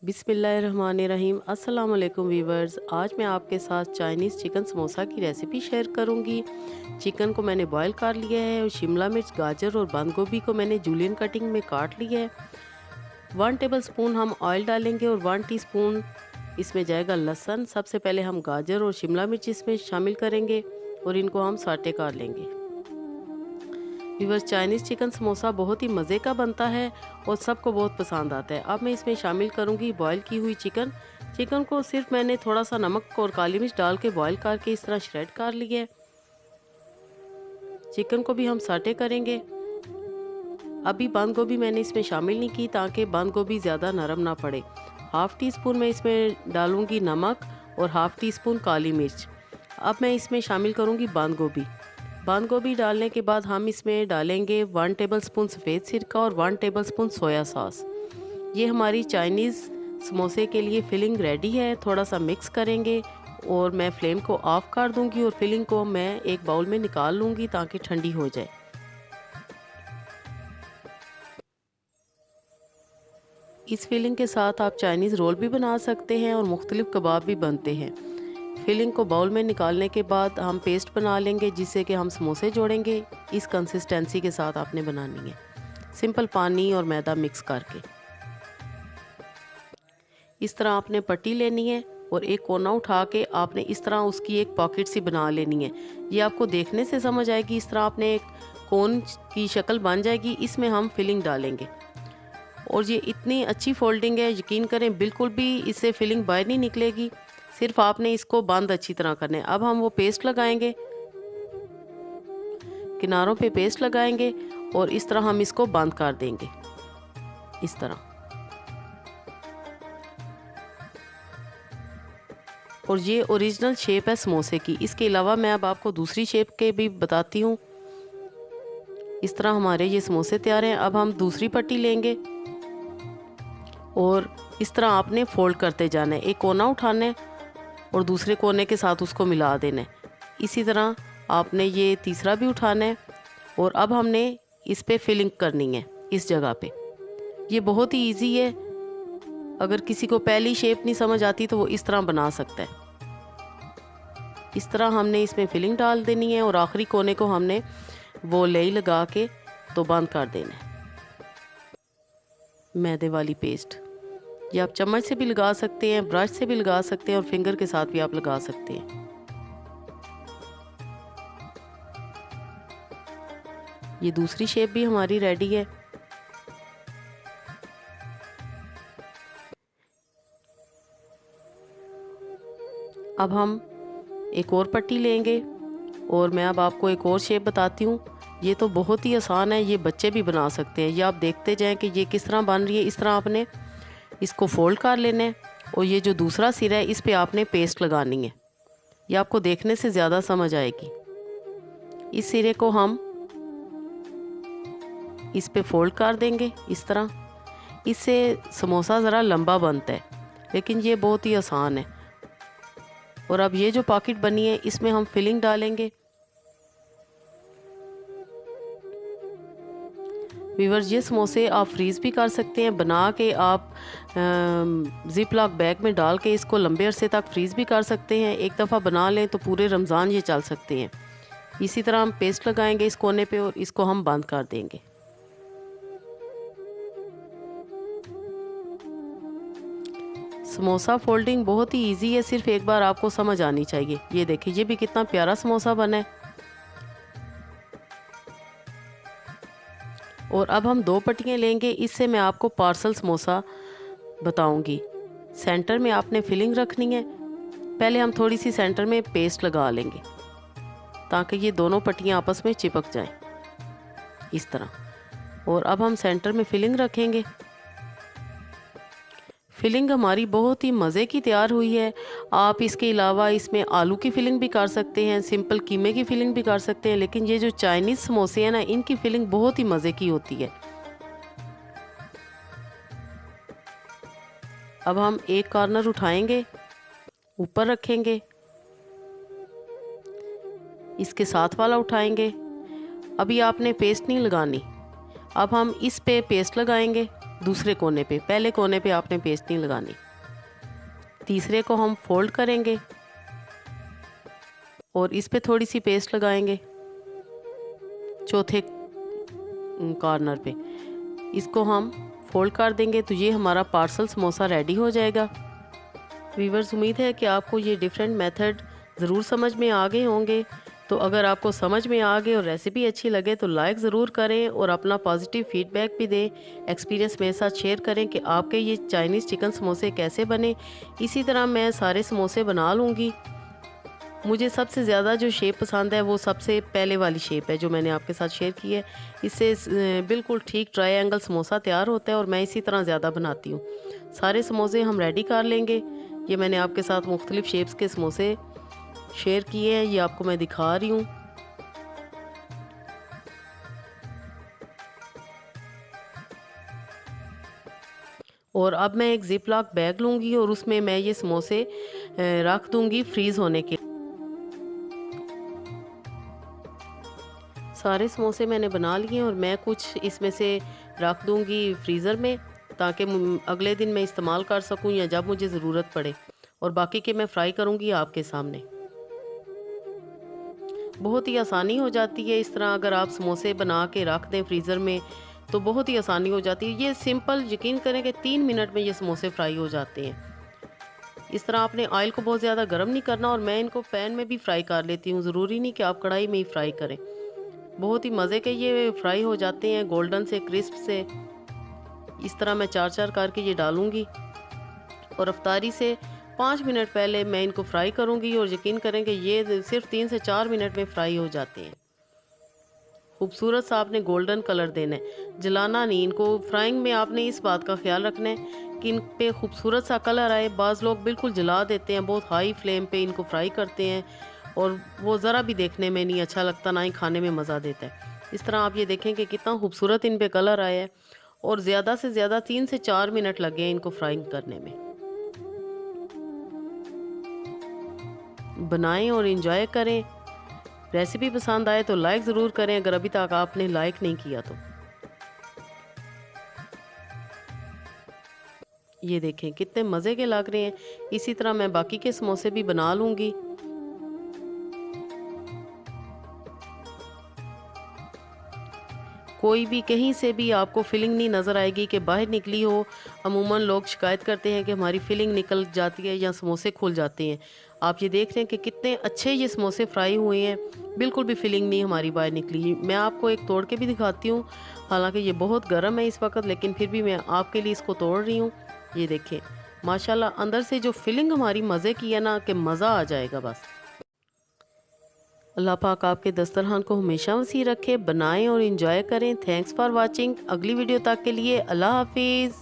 बिस्मिल्लाहिर्रहमानिर्रहीम। अस्सलाम वालेकुम वीवर्स। आज मैं आपके साथ चाइनीज़ चिकन समोसा की रेसिपी शेयर करूंगी। चिकन को मैंने बॉईल कर लिया है और शिमला मिर्च, गाजर और बंद गोभी को मैंने जूलियन कटिंग में काट लिया है। 1 टेबल स्पून हम ऑयल डालेंगे और 1 टीस्पून इसमें जाएगा लहसुन। सबसे पहले हम गाजर और शिमला मिर्च इसमें शामिल करेंगे और इनको हम साटे कर लेंगे। व्यूअर्स, चाइनीज़ चिकन समोसा बहुत ही मज़े का बनता है और सबको बहुत पसंद आता है। अब मैं इसमें शामिल करूंगी बॉईल की हुई चिकन। चिकन को सिर्फ मैंने थोड़ा सा नमक और काली मिर्च डाल के बॉईल करके इस तरह श्रेड कर लिया है। चिकन को भी हम साटे करेंगे। अभी बंद गोभी मैंने इसमें शामिल नहीं की ताकि बंद गोभी ज़्यादा नरम ना पड़े। हाफ़ टी स्पून मैं इसमें डालूँगी नमक और हाफ़ टी स्पून काली मिर्च। अब मैं इसमें शामिल करूँगी बंद गोभी। बंद गोभी डालने के बाद हम इसमें डालेंगे 1 टेबल स्पून सफ़ेद सिरका और 1 टेबल स्पून सोया सॉस। ये हमारी चाइनीज़ समोसे के लिए फिलिंग रेडी है। थोड़ा सा मिक्स करेंगे और मैं फ्लेम को ऑफ़ कर दूंगी और फिलिंग को मैं एक बाउल में निकाल लूँगी ताकि ठंडी हो जाए। इस फिलिंग के साथ आप चाइनीज़ रोल भी बना सकते हैं और मुख्तलिफ कबाब भी बनते हैं। फिलिंग को बाउल में निकालने के बाद हम पेस्ट बना लेंगे जिससे कि हम समोसे जोड़ेंगे। इस कंसिस्टेंसी के साथ आपने बनानी है, सिंपल पानी और मैदा मिक्स करके। इस तरह आपने पट्टी लेनी है और एक कोना उठा के आपने इस तरह उसकी एक पॉकेट सी बना लेनी है। ये आपको देखने से समझ आएगी। इस तरह आपने एक कोन की शक्ल बन जाएगी। इसमें हम फिलिंग डालेंगे और ये इतनी अच्छी फोल्डिंग है, यकीन करें बिल्कुल भी इससे फिलिंग बाहर नहीं निकलेगी। सिर्फ आपने इसको बंद अच्छी तरह करना है। अब हम वो पेस्ट लगाएंगे, किनारों पे पेस्ट लगाएंगे और इस तरह हम इसको बंद कर देंगे इस तरह। और ये ओरिजिनल शेप है समोसे की। इसके अलावा मैं अब आपको दूसरी शेप के भी बताती हूँ। इस तरह हमारे ये समोसे तैयार हैं। अब हम दूसरी पट्टी लेंगे और इस तरह आपने फोल्ड करते जाना है। एक कोना उठाना है और दूसरे कोने के साथ उसको मिला देना है। इसी तरह आपने ये तीसरा भी उठाना है और अब हमने इस पे फिलिंग करनी है इस जगह पे। ये बहुत ही इजी है। अगर किसी को पहली शेप नहीं समझ आती तो वो इस तरह बना सकता है। इस तरह हमने इसमें फिलिंग डाल देनी है और आखिरी कोने को हमने वो लेई लगा के तो बंद कर देना है। मैदे वाली पेस्ट ये आप चम्मच से भी लगा सकते हैं, ब्रश से भी लगा सकते हैं और फिंगर के साथ भी आप लगा सकते हैं। ये दूसरी शेप भी हमारी रेडी है। अब हम एक और पट्टी लेंगे और मैं अब आपको एक और शेप बताती हूँ। ये तो बहुत ही आसान है, ये बच्चे भी बना सकते हैं। ये आप देखते जाएं कि ये किस तरह बन रही है। इस तरह आपने इसको फोल्ड कर लेना है और ये जो दूसरा सिरा है इस पे आपने पेस्ट लगानी है। ये आपको देखने से ज़्यादा समझ आएगी। इस सिरे को हम इस पे फोल्ड कर देंगे इस तरह। इससे समोसा ज़रा लंबा बनता है, लेकिन ये बहुत ही आसान है। और अब ये जो पॉकेट बनी है इसमें हम फिलिंग डालेंगे। व्यूअर्स, ये समोसे आप फ्रीज़ भी कर सकते हैं। बना के आप ज़िप लॉक बैग में डाल के इसको लंबे अरसे तक फ्रीज़ भी कर सकते हैं। एक दफ़ा बना लें तो पूरे रमज़ान ये चल सकते हैं। इसी तरह हम पेस्ट लगाएंगे इस कोने पे और इसको हम बंद कर देंगे। समोसा फोल्डिंग बहुत ही इजी है, सिर्फ एक बार आपको समझ आनी चाहिए। ये देखिए, ये भी कितना प्यारा समोसा बना है। और अब हम 2 पट्टियाँ लेंगे। इससे मैं आपको पार्सल समोसा बताऊंगी। सेंटर में आपने फिलिंग रखनी है। पहले हम थोड़ी सी सेंटर में पेस्ट लगा लेंगे ताकि ये दोनों पट्टियाँ आपस में चिपक जाएं इस तरह। और अब हम सेंटर में फिलिंग रखेंगे। फिलिंग हमारी बहुत ही मज़े की तैयार हुई है। आप इसके अलावा इसमें आलू की फिलिंग भी कर सकते हैं, सिंपल कीमे की फिलिंग भी कर सकते हैं, लेकिन ये जो चाइनीज़ समोसे हैं ना, इनकी फिलिंग बहुत ही मज़े की होती है। अब हम एक कॉर्नर उठाएंगे, ऊपर रखेंगे, इसके साथ वाला उठाएंगे। अभी आपने पेस्ट नहीं लगानी। अब हम इस पे पेस्ट लगाएंगे दूसरे कोने पे, पहले कोने पे आपने पेस्ट नहीं लगानी। तीसरे को हम फोल्ड करेंगे और इस पे थोड़ी सी पेस्ट लगाएंगे चौथे कॉर्नर पे। इसको हम फोल्ड कर देंगे तो ये हमारा पार्सल समोसा रेडी हो जाएगा। व्यूअर्स, उम्मीद है कि आपको ये डिफरेंट मेथड ज़रूर समझ में आ गए होंगे। तो अगर आपको समझ में आ गए और रेसिपी अच्छी लगे तो लाइक ज़रूर करें और अपना पॉजिटिव फीडबैक भी दें। एक्सपीरियंस मेरे साथ शेयर करें कि आपके ये चाइनीज़ चिकन समोसे कैसे बने। इसी तरह मैं सारे समोसे बना लूँगी। मुझे सबसे ज़्यादा जो शेप पसंद है वो सबसे पहले वाली शेप है जो मैंने आपके साथ शेयर की है। इससे बिल्कुल ठीक ट्रायंगल समोसा तैयार होता है और मैं इसी तरह ज़्यादा बनाती हूँ। सारे समोसे हम रेडी कर लेंगे। ये मैंने आपके साथ मुख्तलिफ शेप्स के समोसे शेयर किए हैं, ये आपको मैं दिखा रही हूँ। और अब मैं एक जिप लॉक बैग लूँगी और उसमें मैं ये समोसे रख दूँगी फ्रीज़ होने के। सारे समोसे मैंने बना लिए और मैं कुछ इसमें से रख दूँगी फ्रीज़र में ताकि अगले दिन मैं इस्तेमाल कर सकूँ या जब मुझे ज़रूरत पड़े। और बाकी के मैं फ्राई करूँगी आपके सामने। बहुत ही आसानी हो जाती है इस तरह अगर आप समोसे बना के रख दें फ्रीज़र में तो बहुत ही आसानी हो जाती है। ये सिंपल, यकीन करें कि 3 मिनट में ये समोसे फ्राई हो जाते हैं। इस तरह आपने ऑयल को बहुत ज़्यादा गर्म नहीं करना और मैं इनको पैन में भी फ्राई कर लेती हूँ। ज़रूरी नहीं कि आप कढ़ाई में ही फ्राई करें। बहुत ही मज़े के ये फ्राई हो जाते हैं, गोल्डन से, क्रिस्प से। इस तरह मैं 4-4 करके ये डालूँगी और अफ्तारी से 5 मिनट पहले मैं इनको फ्राई करूँगी और यकीन करें कि ये सिर्फ 3 से 4 मिनट में फ्राई हो जाते हैं। खूबसूरत सा आपने गोल्डन कलर देना है, जलाना नहीं। इनको फ्राइंग में आपने इस बात का ख्याल रखना है कि इन पे खूबसूरत सा कलर आए। बाज़ लोग बिल्कुल जला देते हैं, बहुत हाई फ्लेम पे इनको फ्राई करते हैं और वो ज़रा भी देखने में नहीं अच्छा लगता, ना ही खाने में मज़ा देता है। इस तरह आप ये देखें कि कितना खूबसूरत इन पे कलर आया है और ज़्यादा से ज़्यादा 3 से 4 मिनट लगे हैं इनको फ्राइंग करने में। बनाएं और इंजॉय करें। रेसिपी पसंद आए तो लाइक ज़रूर करें अगर अभी तक आपने लाइक नहीं किया तो। ये देखें कितने मज़े के लग रहे हैं। इसी तरह मैं बाकी के समोसे भी बना लूँगी। कोई भी कहीं से भी आपको फिलिंग नहीं नज़र आएगी कि बाहर निकली हो। अमूमन लोग शिकायत करते हैं कि हमारी फिलिंग निकल जाती है या समोसे खुल जाते हैं। आप ये देख रहे हैं कि कितने अच्छे ये समोसे फ्राई हुए हैं, बिल्कुल भी फिलिंग नहीं हमारी बाहर निकली। मैं आपको एक तोड़ के भी दिखाती हूँ। हालांकि ये बहुत गर्म है इस वक्त, लेकिन फिर भी मैं आपके लिए इसको तोड़ रही हूँ। ये देखें माशाल्लाह, अंदर से जो फिलिंग हमारी मज़े की है ना, कि मज़ा आ जाएगा बस। अल्लाह पाक आपके दस्तरखान को हमेशा वसी रखे। बनाएं और इंजॉय करें। Thanks for watching. अगली वीडियो तक के लिए अल्लाह हाफिज़।